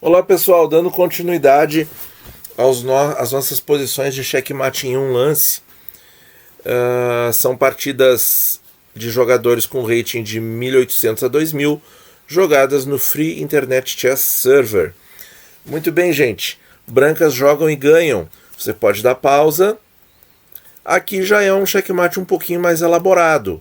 Olá pessoal, dando continuidade às nossas posições de checkmate em um lance. São partidas de jogadores com rating de 1800 a 2000, jogadas no Free Internet Chess Server. Muito bem, gente. Brancas jogam e ganham. Você pode dar pausa. Aqui já é um checkmate um pouquinho mais elaborado.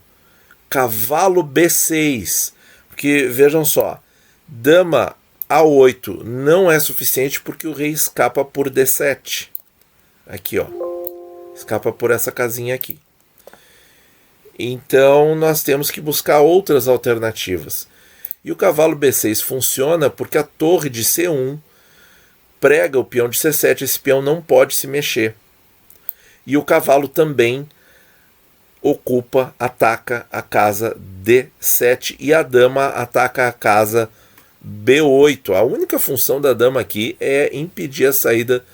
Cavalo B6. Porque, vejam só, dama A8 não é suficiente porque o rei escapa por D7. Aqui, ó. Escapa por essa casinha aqui. Então nós temos que buscar outras alternativas. E o cavalo B6 funciona porque a torre de C1 prega o peão de C7. Esse peão não pode se mexer. E o cavalo também ataca a casa D7 e a dama ataca a casa B8. A única função da dama aqui é impedir a saída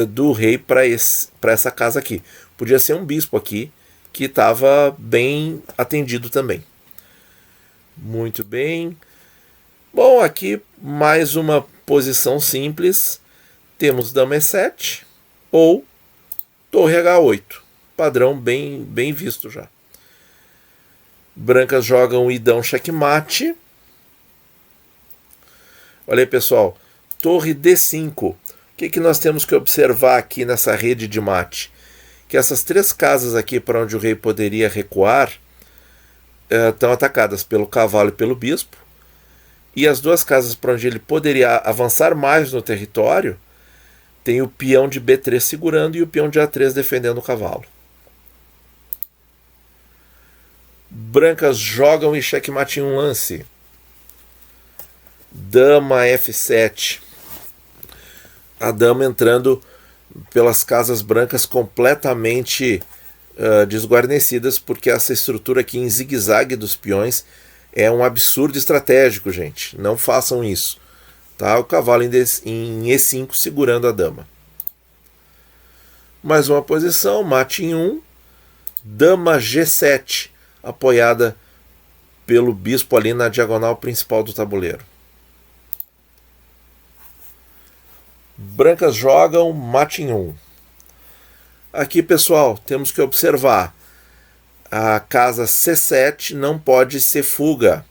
do rei para essa casa aqui. Podia ser um bispo aqui que estava bem atendido também. Muito bem. Bom, aqui mais uma posição simples. Temos dama E7 ou torre H8. Padrão bem visto já. Brancas jogam e dão checkmate. Olha aí, pessoal. Torre D5. O que nós temos que observar aqui nessa rede de mate? Que essas três casas aqui para onde o rei poderia recuar estão atacadas pelo cavalo e pelo bispo. E as duas casas para onde ele poderia avançar mais no território tem o peão de B3 segurando e o peão de A3 defendendo o cavalo. Brancas jogam e checkmate em um lance. Dama F7. A dama entrando pelas casas brancas completamente desguarnecidas, porque essa estrutura aqui em zigue-zague dos peões é um absurdo estratégico, gente. Não façam isso. Tá? O cavalo em E5 segurando a dama. Mais uma posição, mate em 1. Dama G7, apoiada pelo bispo ali na diagonal principal do tabuleiro. Brancas jogam, mate em 1. Aqui, pessoal, temos que observar. A casa C7 não pode ser fuga.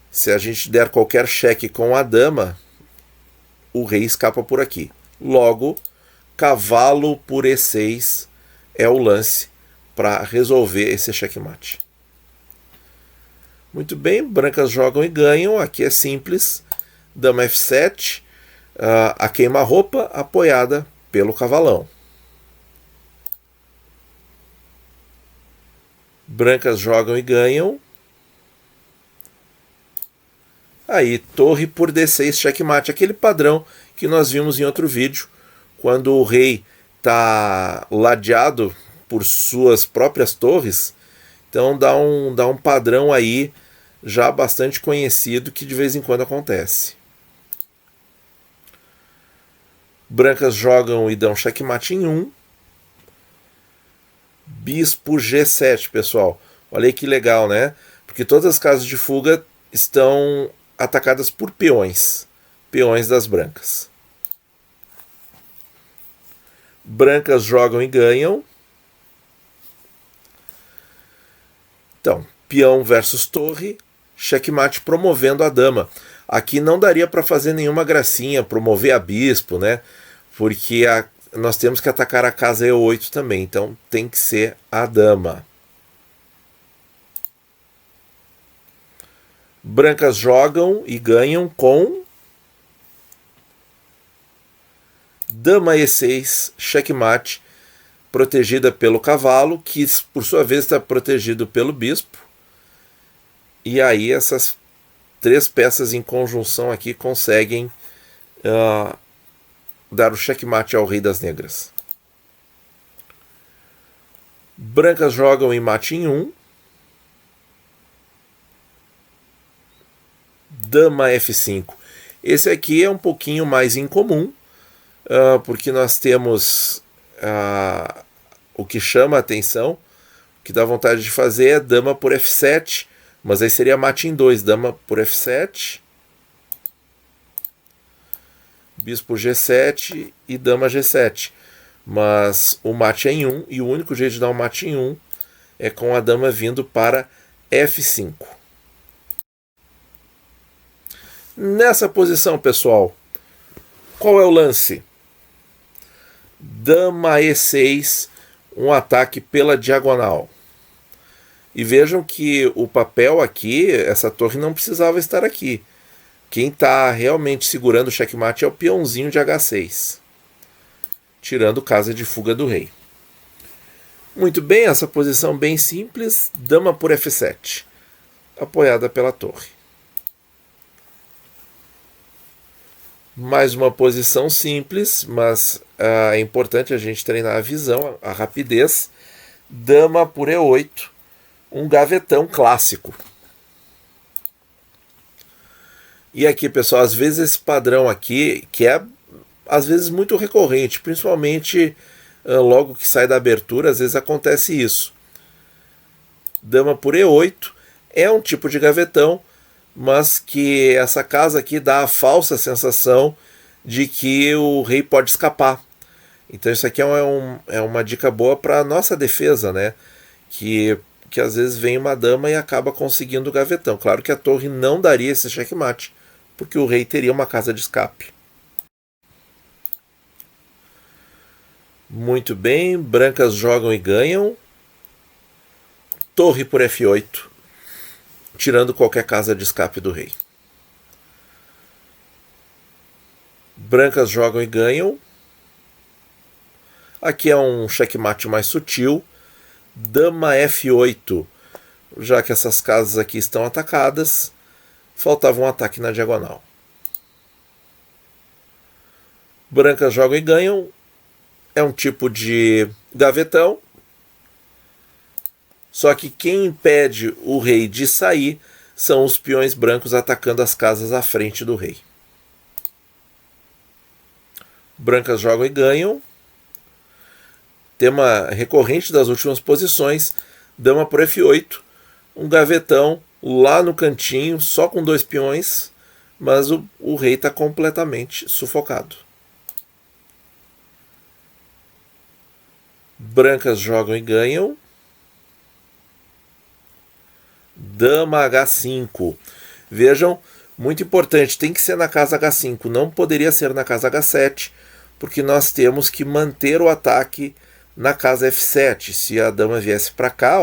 Se a gente der qualquer cheque com a dama, o rei escapa por aqui. Logo, cavalo por E6 é o lance para resolver esse checkmate. Muito bem, brancas jogam e ganham. Aqui é simples. Dama F7, a queima-roupa apoiada pelo cavalão. Brancas jogam e ganham. Aí, torre por D6, checkmate. Aquele padrão que nós vimos em outro vídeo, quando o rei está ladeado por suas próprias torres. Então dá um padrão aí já bastante conhecido que de vez em quando acontece. Brancas jogam e dão checkmate em 1. Bispo G7, pessoal. Olha aí que legal, né? Porque todas as casas de fuga estão atacadas por peões. Peões das brancas. Brancas jogam e ganham. Então, peão versus torre, checkmate promovendo a dama. Aqui não daria para fazer nenhuma gracinha, promover a bispo, né? Porque nós temos que atacar a casa E8 também, então tem que ser a dama. Brancas jogam e ganham com dama E6, checkmate, protegida pelo cavalo, que por sua vez está protegido pelo bispo. E aí essas três peças em conjunção aqui conseguem dar o checkmate ao rei das negras. Brancas jogam e mate em 1. Dama F5. Esse aqui é um pouquinho mais incomum, porque nós temos o que chama a atenção, o que dá vontade de fazer é dama por F7, mas aí seria mate em 2, dama por F7, bispo G7 e dama G7. Mas o mate é em 1 e o único jeito de dar um mate em 1 é com a dama vindo para F5. Nessa posição, pessoal, qual é o lance? Dama E6, um ataque pela diagonal. E vejam que o papel aqui, essa torre não precisava estar aqui. Quem está realmente segurando o checkmate é o peãozinho de H6, tirando casa de fuga do rei. Muito bem, essa posição bem simples, dama por F7, apoiada pela torre. Mais uma posição simples, mas é importante a gente treinar a visão, a rapidez. Dama por E8, um gavetão clássico. E aqui, pessoal, às vezes esse padrão aqui, que é às vezes muito recorrente, principalmente logo que sai da abertura, às vezes acontece isso. Dama por E8 é um tipo de gavetão, mas que essa casa aqui dá a falsa sensação de que o rei pode escapar. Então isso aqui é uma dica boa para a nossa defesa, né? Que às vezes vem uma dama e acaba conseguindo o gavetão. Claro que a torre não daria esse checkmate, porque o rei teria uma casa de escape. Muito bem, brancas jogam e ganham. Torre por F8, tirando qualquer casa de escape do rei. Brancas jogam e ganham. Aqui é um checkmate mais sutil. Dama F8, já que essas casas aqui estão atacadas, faltava um ataque na diagonal. Brancas jogam e ganham. É um tipo de gavetão. Só que quem impede o rei de sair são os peões brancos atacando as casas à frente do rei. Brancas jogam e ganham. Tema recorrente das últimas posições. Dama por F8. Um gavetão lá no cantinho, só com 2 peões. Mas o rei está completamente sufocado. Brancas jogam e ganham. Dama H5. Vejam, muito importante, tem que ser na casa H5, não poderia ser na casa H7, porque nós temos que manter o ataque na casa F7. Se a dama viesse para cá,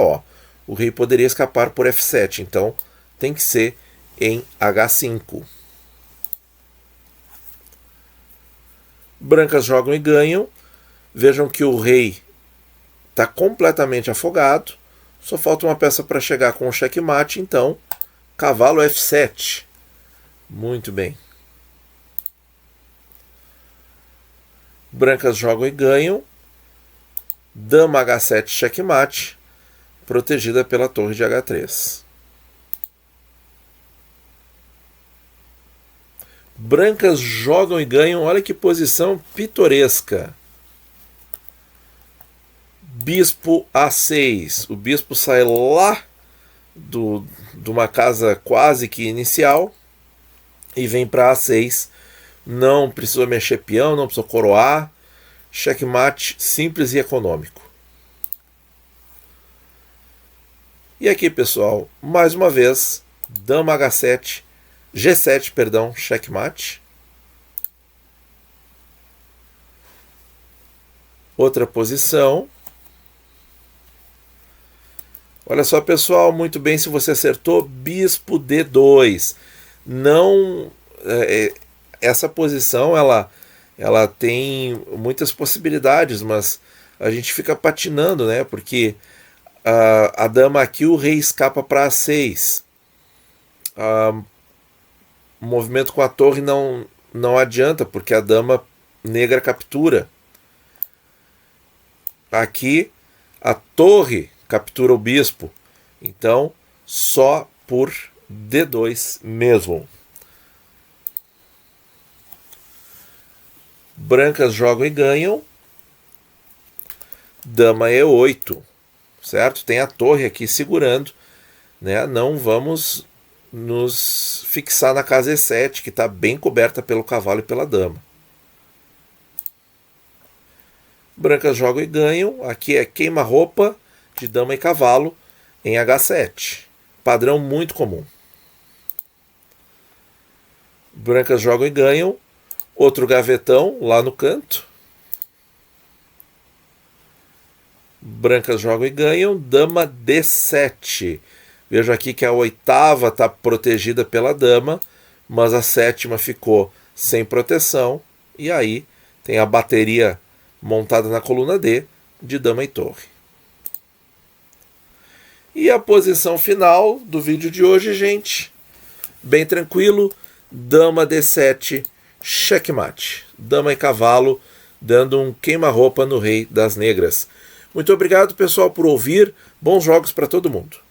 o rei poderia escapar por F7, então tem que ser em H5. Brancas jogam e ganham. Vejam que o rei está completamente afogado. Só falta uma peça para chegar com o checkmate, então cavalo F7. Muito bem. Brancas jogam e ganham. Dama H7 checkmate, protegida pela torre de H3. Brancas jogam e ganham. Olha que posição pitoresca. Bispo A6. O bispo sai lá de uma casa quase que inicial e vem para A6. Não precisou mexer peão, não precisou coroar. Checkmate simples e econômico. E aqui, pessoal, mais uma vez, dama H7, G7, perdão, checkmate. Outra posição. Olha só, pessoal, muito bem, se você acertou, bispo D2. Não, essa posição ela tem muitas possibilidades, mas a gente fica patinando, né? Porque a dama aqui, o rei escapa para A6. O movimento com a torre não adianta, porque a dama negra captura. Aqui, a torre captura o bispo, então só por D2 mesmo. Brancas jogam e ganham. Dama E8, certo? Tem a torre aqui segurando, né? Não vamos nos fixar na casa E7, que está bem coberta pelo cavalo e pela dama. Brancas jogam e ganham. Aqui é queima-roupa de dama e cavalo em H7. Padrão muito comum. Brancas jogam e ganham. Outro gavetão lá no canto. Brancas jogam e ganham. Dama D7. Vejo aqui que a oitava está protegida pela dama, mas a sétima ficou sem proteção. E aí tem a bateria montada na coluna D de dama e torre. E a posição final do vídeo de hoje, gente, bem tranquilo, dama D7, checkmate. Dama e cavalo dando um queima-roupa no rei das negras. Muito obrigado, pessoal, por ouvir. Bons jogos para todo mundo.